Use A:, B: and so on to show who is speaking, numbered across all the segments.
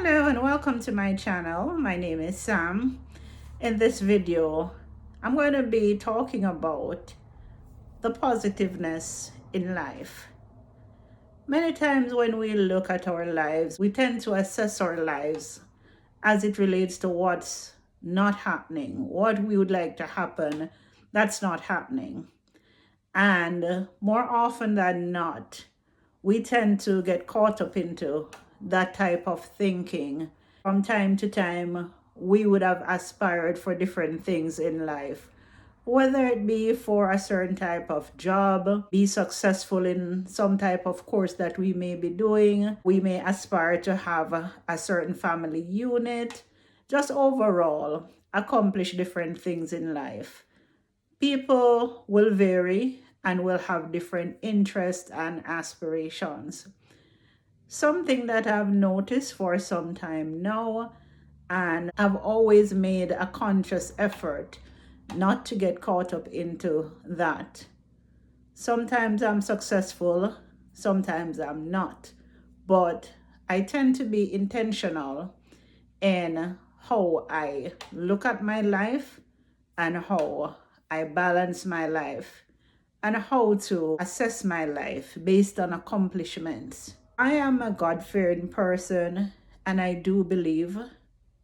A: Hello and welcome to my channel. My name is Sam. In this video, I'm going to be talking about the positiveness in life. Many times when we look at our lives, we tend to assess our lives as it relates to what's not happening, what we would like to happen that's not happening. And more often than not, we tend to get caught up into that type of thinking. From time to time, we would have aspired for different things in life, whether it be for a certain type of job, be successful in some type of course that we may be doing. We may aspire to have a certain family unit, just overall accomplish different things in life. People will vary and will have different interests and aspirations. Something that I've noticed for some time now, and I've always made a conscious effort not to get caught up into that. Sometimes I'm successful, sometimes I'm not, but I tend to be intentional in how I look at my life and how I balance my life and how to assess my life based on accomplishments. I am a God-fearing person and I do believe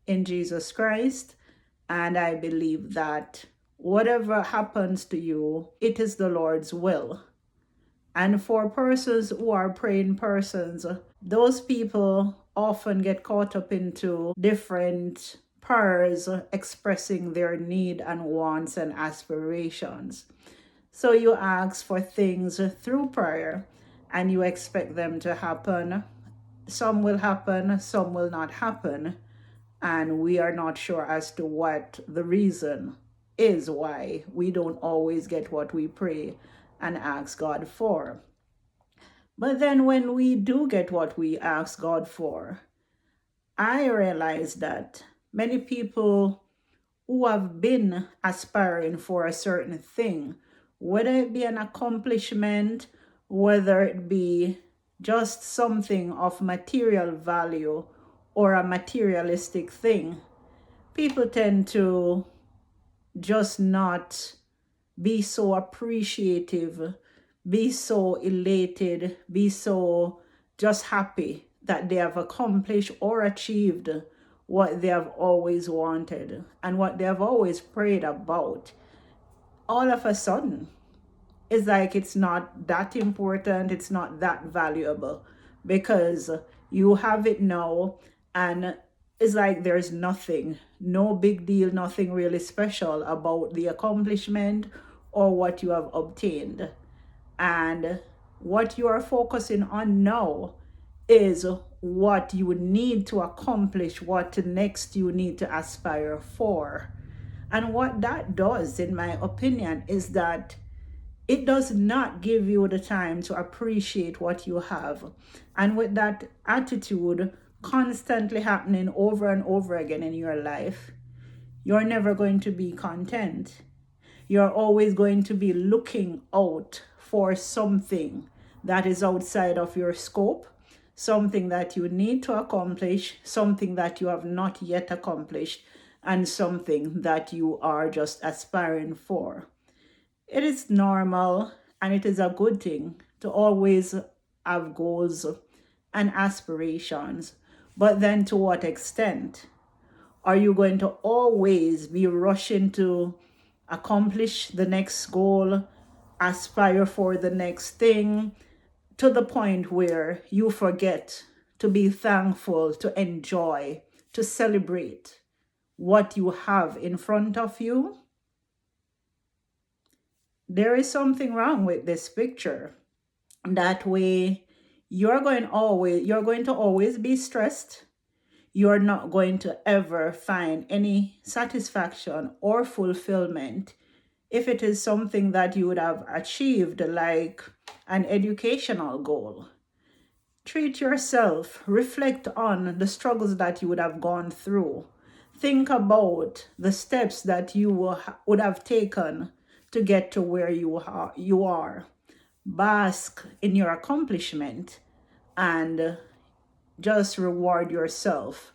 A: in Jesus Christ, and I believe that whatever happens to you, it is the Lord's will. And for persons who are praying persons, those people often get caught up into different prayers expressing their need and wants and aspirations. So you ask for things through prayer and you expect them to happen. Some will happen, some will not happen. And we are not sure as to what the reason is why we don't always get what we pray and ask God for. But then when we do get what we ask God for, I realize that many people who have been aspiring for a certain thing, whether it be an accomplishment, whether it be just something of material value or a materialistic thing, people tend to just not be so appreciative, be so elated, be so just happy that they have accomplished or achieved what they have always wanted and what they have always prayed about. All of a sudden, it's like it's not that important, it's not that valuable because you have it now, and it's like there's nothing, no big deal, nothing really special about the accomplishment or what you have obtained. And what you are focusing on now is what you need to accomplish, what next you need to aspire for. And what that does, in my opinion, is that it does not give you the time to appreciate what you have. And with that attitude constantly happening over and over again in your life, you're never going to be content. You're always going to be looking out for something that is outside of your scope, something that you need to accomplish, something that you have not yet accomplished, and something that you are just aspiring for. It is normal and it is a good thing to always have goals and aspirations. But then to what extent? Are you going to always be rushing to accomplish the next goal, aspire for the next thing, to the point where you forget to be thankful, to enjoy, to celebrate what you have in front of you? There is something wrong with this picture. That way, you're going to always be stressed. You're not going to ever find any satisfaction or fulfillment if it is something that you would have achieved, like an educational goal. Treat yourself, reflect on the struggles that you would have gone through. Think about the steps that you would have taken to get to where you are. Bask in your accomplishment and Just reward yourself.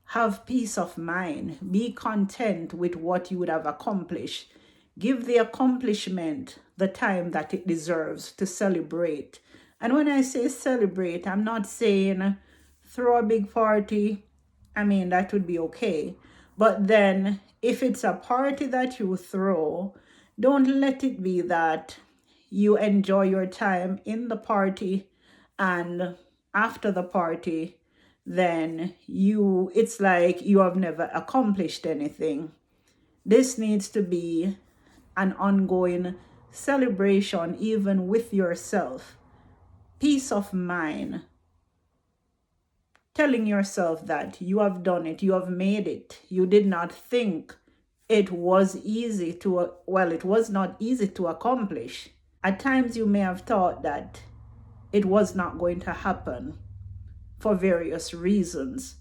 A: Have peace of mind. Be content with what you would have accomplished. Give the accomplishment the time that it deserves to celebrate. And when I say celebrate, I'm not saying throw a big party. I mean, that would be okay. But then, if it's a party that you throw, don't let it be that you enjoy your time in the party and after the party, then it's like you have never accomplished anything. This needs to be an ongoing celebration, even with yourself. Peace of mind. Telling yourself that you have done it, you have made it. You did not think it was easy to, well, it was not easy to accomplish. At times you may have thought that it was not going to happen for various reasons.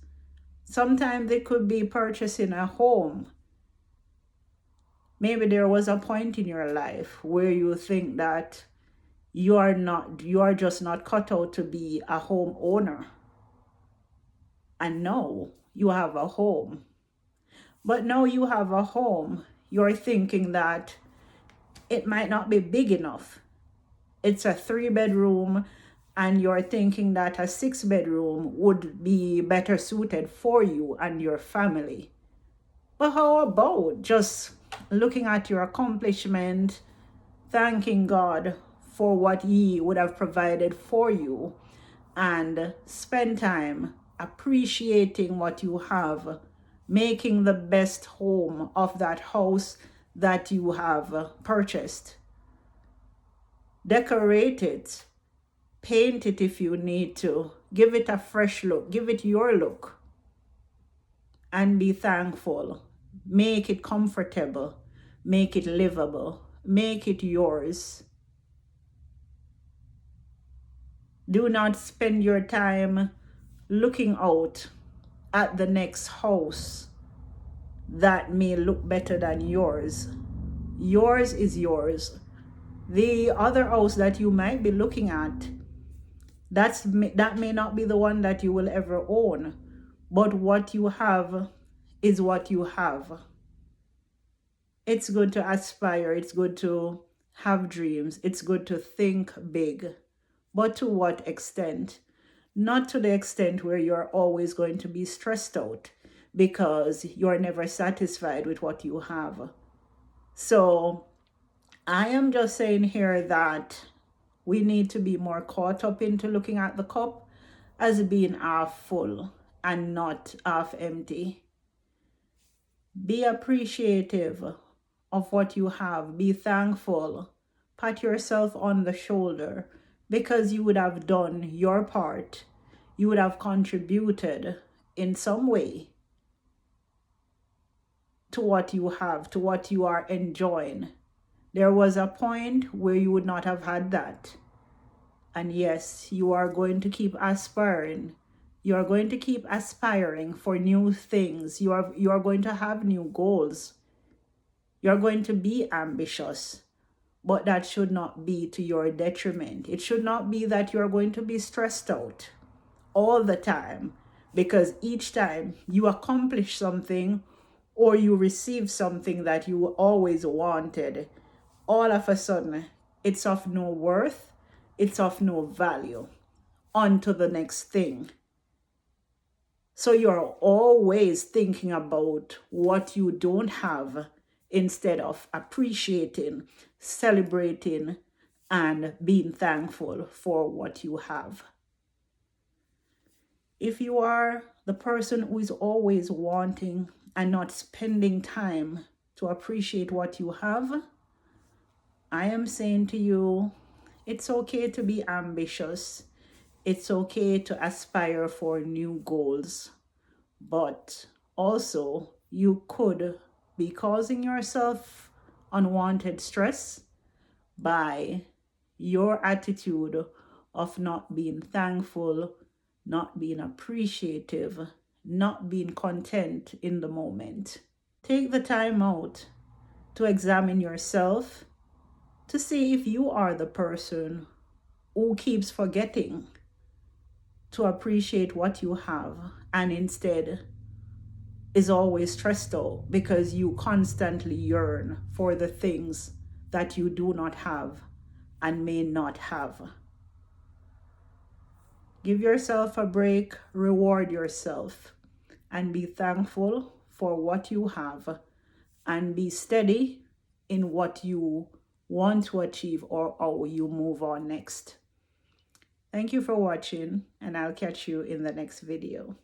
A: Sometimes it could be purchasing a home. Maybe there was a point in your life where you think that you are just not cut out to be a home owner. And now you have a home. But now you have a home, you're thinking that it might not be big enough. It's a 3-bedroom, and you're thinking that a 6-bedroom would be better suited for you and your family. But how about just looking at your accomplishment, thanking God for what He would have provided for you, and spend time appreciating what you have, making the best home of that house that you have purchased. Decorate it, paint it if you need to, give it a fresh look, give it your look, and be thankful. Make it comfortable, make it livable, make it yours. Do not spend your time looking out at the next house that may look better than yours. Yours is yours. The other house that you might be looking at, that may not be the one that you will ever own, but what you have is what you have. It's good to aspire, it's good to have dreams, it's good to think big, but to what extent? Not to the extent where you're always going to be stressed out because you're never satisfied with what you have. So I am just saying here that we need to be more caught up into looking at the cup as being half full and not half empty. Be appreciative of what you have. Be thankful. Pat yourself on the shoulder because you would have done your part. You would have contributed in some way to what you have, to what you are enjoying. There was a point where you would not have had that. And yes, you are going to keep aspiring. You are going to keep aspiring for new things. You are going to have new goals. You're going to be ambitious. But that should not be to your detriment. It should not be that you're going to be stressed out all the time because each time you accomplish something or you receive something that you always wanted, all of a sudden it's of no worth, it's of no value. On to the next thing. So you're always thinking about what you don't have instead of appreciating, celebrating, and being thankful for what you have. If you are the person who is always wanting and not spending time to appreciate what you have, I am saying to you, it's okay to be ambitious. It's okay to aspire for new goals. But also, you could be causing yourself unwanted stress by your attitude of not being thankful, not being appreciative, not being content in the moment. Take the time out to examine yourself to see if you are the person who keeps forgetting to appreciate what you have, and instead is always stressed out because you constantly yearn for the things that you do not have and may not have. Give yourself a break, reward yourself, and be thankful for what you have, and be steady in what you want to achieve or how you move on next. Thank you for watching, and I'll catch you in the next video.